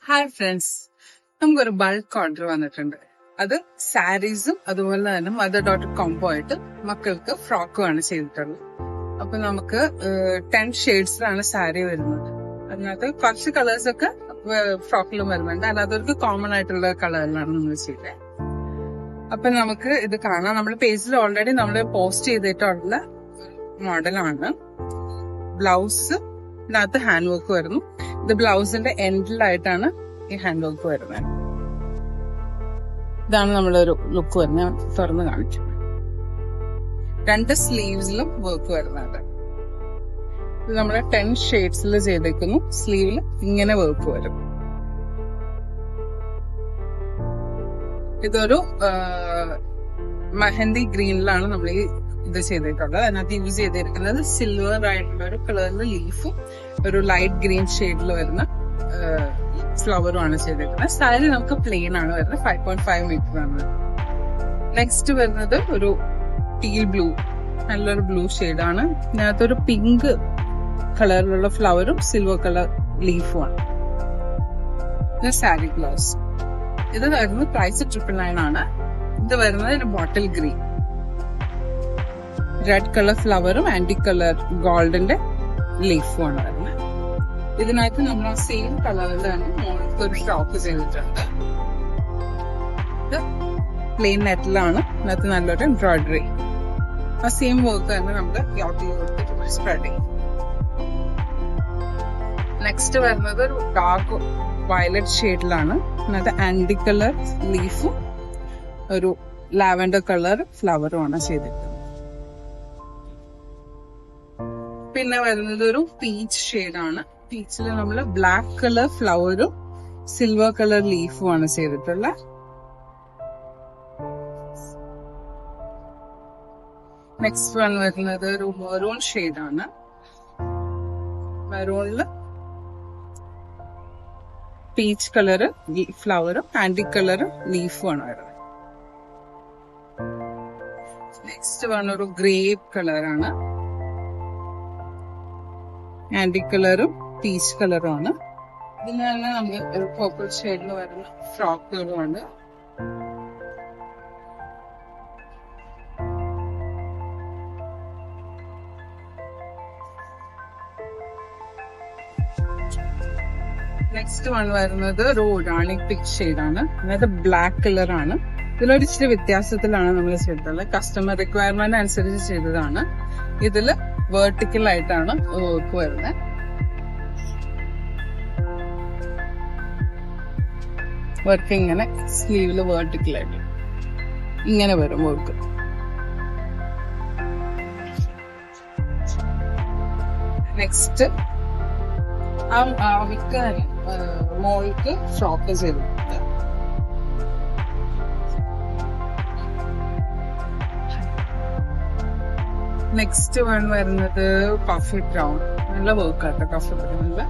Hi friends, നമുക്കൊരു bulk order വന്നിട്ടുണ്ട്. അത് സാരീസും അതുപോലെ തന്നെ മദർ ഡോട്ടർ കോംബോ ആയിട്ട് മക്കൾക്ക് ഫ്രോക്കുമാണ് ചെയ്തിട്ടുള്ളത്. അപ്പൊ നമുക്ക് 10 ഷെയ്ഡ്സിലാണ് സാരി വരുന്നത്. അതിനകത്ത് കുറച്ച് കളേഴ്സ് ഒക്കെ ഫ്രോക്കിലും വരുന്നുണ്ട്, അല്ലാത്തവർക്ക് കോമൺ ആയിട്ടുള്ള കളറിലാണ് നമ്മൾ ചെയ്തത്. അപ്പൊ നമുക്ക് ഇത് കാണാം. നമ്മുടെ പേജിൽ ഓൾറെഡി നമ്മൾ പോസ്റ്റ് ചെയ്തിട്ടുള്ള മോഡലാണ്. ബ്ലൗസ് ഇതിനകത്ത് ഹാൻഡ് വർക്ക് വരുന്നു. ഇത് ബ്ലൗസിന്റെ എൻഡിലായിട്ടാണ് ഈ ഹാൻഡ് വർക്ക് വരുന്നത്. ഇതാണ് നമ്മളൊരു ലുക്ക് വരുന്നത്. തുറന്ന് കാണിച്ചു. 2 സ്ലീവ്സിലും വർക്ക് വരുന്നുണ്ട്. ഇത് നമ്മള് 10 ഷെയ്ഡ്സിൽ ചെയ്തേക്കുന്നു. സ്ലീവിൽ ഇങ്ങനെ വർക്ക് വരും. ഇതൊരു മെഹന്തി ഗ്രീനിലാണ് നമ്മൾ ഈ ഇത് ചെയ്തിട്ടുള്ളത്. അതിനകത്ത് യൂസ് ചെയ്തിരിക്കുന്നത് സിൽവർ ആയിട്ടുള്ള ഒരു കളറിൽ ലീഫും ഒരു ലൈറ്റ് ഗ്രീൻ ഷെയ്ഡിൽ വരുന്ന ഫ്ലവറുമാണ് ചെയ്തിരിക്കുന്നത്. സാരി നമുക്ക് പ്ലെയിൻ ആണ് വരുന്നത്. 5.5 മീറ്റർ ആണ്. നെക്സ്റ്റ് വരുന്നത് ഒരു ടീൽ ബ്ലൂ, നല്ലൊരു ബ്ലൂ ഷെയ്ഡാണ്. ഇതിനകത്തൊരു പിങ്ക് കളറിലുള്ള ഫ്ലവറും സിൽവർ കളർ ലീഫുമാണ്. ഇത് സാരി ബ്ലൗസ്. ഇത് വരുന്നത് പ്രൈസ് 999 ആണ്. ഇത് വരുന്നത് ഒരു ബോട്ടിൽ ഗ്രീൻ, റെഡ് കളർ ഫ്ലവറും ആന്റി കളർ ഗോൾഡിന്റെ ലീഫുമാണ് വരുന്നത്. ഇതിനകത്ത് നമ്മൾ ആ സെയിം കളറിലാണ് മോൾക്ക് ഒരു ഫ്രോക്ക് ചെയ്തിട്ടുണ്ട്. ഇത് പ്ലെയിൻ നെറ്റിലാണ്. ഇതിനകത്ത് നല്ലൊരു എംബ്രോയിഡറി. ആ സെയിം വർക്ക് തന്നെ നമ്മൾ യോട്ടിൽ കൊടുത്തിട്ട് സ്പ്രെഡ് ചെയ്യും. നെക്സ്റ്റ് വരുന്നത് ഒരു ഡാർക്ക് വയലറ്റ് ഷെയ്ഡിലാണ്. അതിനകത്ത് ആന്റി കളർ ലീഫും ഒരു ലാവൻഡർ കളർ ഫ്ലവറുമാണ് ചെയ്തിട്ടുള്ളത്. പിന്നെ വരുന്നത് ഒരു പീച്ച് ഷെയ്ഡാണ്. പീച്ചിൽ നമ്മൾ ബ്ലാക്ക് കളർ ഫ്ലവറും സിൽവർ കളർ ലീഫും ആണ് ചെയ്തിട്ടുള്ളത്. നെക്സ്റ്റ് വൺ വരുന്നത് ഒരു മെറൂൺ ഷെയ്ഡാണ്. മെറൂണില് പീച്ച് കളറ് ഫ്ലവറും ആന്റി കളറ് ലീഫും ആണ് വരുന്നത്. നെക്സ്റ്റ് വൺ ഒരു ഗ്രേപ്പ് കളറാണ്. ആന്റി കളറും പീച്ച് കളറും ആണ്. ഇതിന് തന്നെ നമുക്ക് ഒരു പർപ്പിൾ ഷെയ്ഡിൽ വരുന്ന ഫ്രോക്കുകളുമാണ്. നെക്സ്റ്റ് വൺ വരുന്നത് ഒരു റാണി പിങ്ക് ഷെയ്ഡാണ്. അതായത് ബ്ലാക്ക് കളറാണ്. ഇതിലൊരു ഇച്ചിരി വ്യത്യാസത്തിലാണ് നമ്മൾ ചെയ്തിട്ടുള്ളത്. കസ്റ്റമർ റിക്വയർമെന്റ് അനുസരിച്ച് ചെയ്തതാണ്. ഇതില് വേർട്ടിക്കൽ ആയിട്ടാണ് വർക്ക് വരുന്നത്. വർക്ക് ഇങ്ങനെ സ്ലീവില് വേർട്ടിക്കൽ ആയിട്ട് ഇങ്ങനെ വരും വർക്ക്. നെക്സ്റ്റ് മോൾക്ക് ഫ്രോക്ക് ചെയ്തിട്ടുണ്ട്. നെക്സ്റ്റ് വൺ വരുന്നത് കഫി ബ്രൗൺ, നല്ല വർക്ക് ആട്ടോ. കഫി ബ്രൗണില്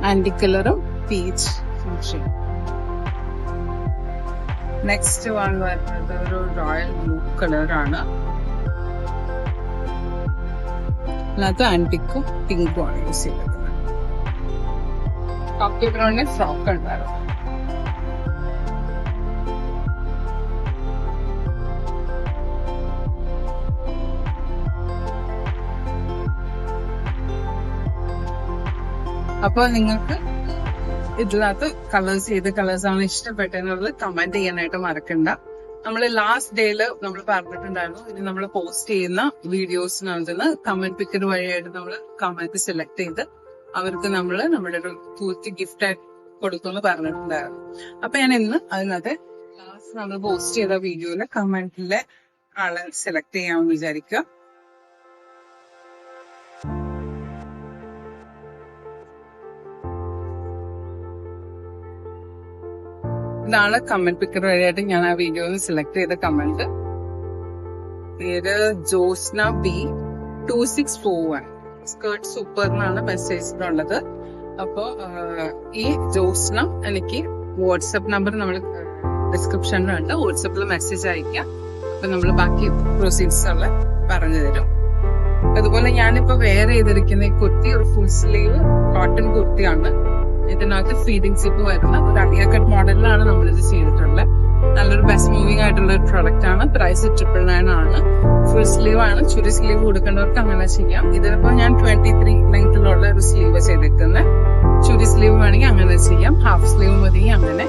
ആന്റി കളറും പീച്ച് ഫിനിഷിംഗ്. നെക്സ്റ്റ് വൺ വരുന്നത് ഒരു റോയൽ ബ്ലൂ കളറാണ്. അതിനകത്ത് ആന്റിക്കും പിങ്കും ആണ് യൂസ് ചെയ്തത്. കഫി ബ്രൗണിന് ഫ്രോക്ക് ഉണ്ടായിരുന്നു. അപ്പൊ നിങ്ങൾക്ക് ഇതിനകത്ത് കളേഴ്സ് ഏത് കളേഴ്സാണ് ഇഷ്ടപ്പെട്ടെന്നുള്ളത് കമന്റ് ചെയ്യാനായിട്ട് മറക്കണ്ട. നമ്മൾ ലാസ്റ്റ് ഡേയില് നമ്മൾ പറഞ്ഞിട്ടുണ്ടായിരുന്നു, ഇനി നമ്മൾ പോസ്റ്റ് ചെയ്യുന്ന വീഡിയോസിനകത്ത് കമന്റ് പിക്കർ വഴിയായിട്ട് നമ്മൾ കമന്റ് സെലക്ട് ചെയ്ത് അവർക്ക് നമ്മൾ നമ്മുടെ ഒരു കൂർത്തി ഗിഫ്റ്റ് ആയിട്ട് കൊടുക്കുമെന്ന് പറഞ്ഞിട്ടുണ്ടായിരുന്നു. അപ്പൊ ഞാൻ ഇന്ന് അതിനകത്ത് ലാസ്റ്റ് നമ്മൾ പോസ്റ്റ് ചെയ്ത വീഡിയോയില് കമന്റിലെ ആളെ സെലക്ട് ചെയ്യാമെന്ന് വിചാരിക്കുക. ഇതാണ് കമന്റ് പിക്കർ വഴിയായിട്ട് ഞാൻ ആ വീഡിയോയിൽ സെലക്ട് ചെയ്ത കമന്റ്. പേര് ജോസ്ന ബി 2641. സ്കേർട്ട് സൂപ്പർ എന്നാണ് മെസ്സേജിലുള്ളത്. അപ്പോ ഈ ജോസ്ന എനിക്ക് വാട്സപ്പ് നമ്പർ നമ്മൾ ഡിസ്ക്രിപ്ഷനിലുണ്ട്. വാട്സപ്പിൽ മെസ്സേജ് അയക്കാം. അപ്പൊ നമ്മൾ ബാക്കി പ്രൊസീജിയേഴ്സ് ഉള്ള പറഞ്ഞു തരും. അതുപോലെ ഞാനിപ്പോ വെയർ ചെയ്തിരിക്കുന്ന ഈ കുർത്തി ഒരു ഫുൾ സ്ലീവ് കോട്ടൺ കുർത്തിയാണ്. ഇതിന് ഇതിനകത്ത് ഫീഡിംഗ് സിപ്പ് വരുന്ന ഒരു അടിയ കട്ട് മോഡലിലാണ് നമ്മളിത് ചെയ്തിട്ടുള്ളത്. നല്ലൊരു ബെസ്റ്റ് മൂവിംഗ് ആയിട്ടുള്ള ഒരു പ്രൊഡക്റ്റ് ആണ്. പ്രൈസ് 999 ആണ്. ഫുൾ സ്ലീവ് ആണ്. ചുരി സ്ലീവ് കൊടുക്കേണ്ടവർക്ക് അങ്ങനെ ചെയ്യാം. ഇതിലിപ്പോ ഞാൻ 23 ലെങ്തിലുള്ള ഒരു സ്ലീവ് ചെയ്തിരിക്കുന്നത്. ചുരി സ്ലീവ് വേണമെങ്കിൽ അങ്ങനെ ചെയ്യാം, ഹാഫ് സ്ലീവ് മതി അങ്ങനെ.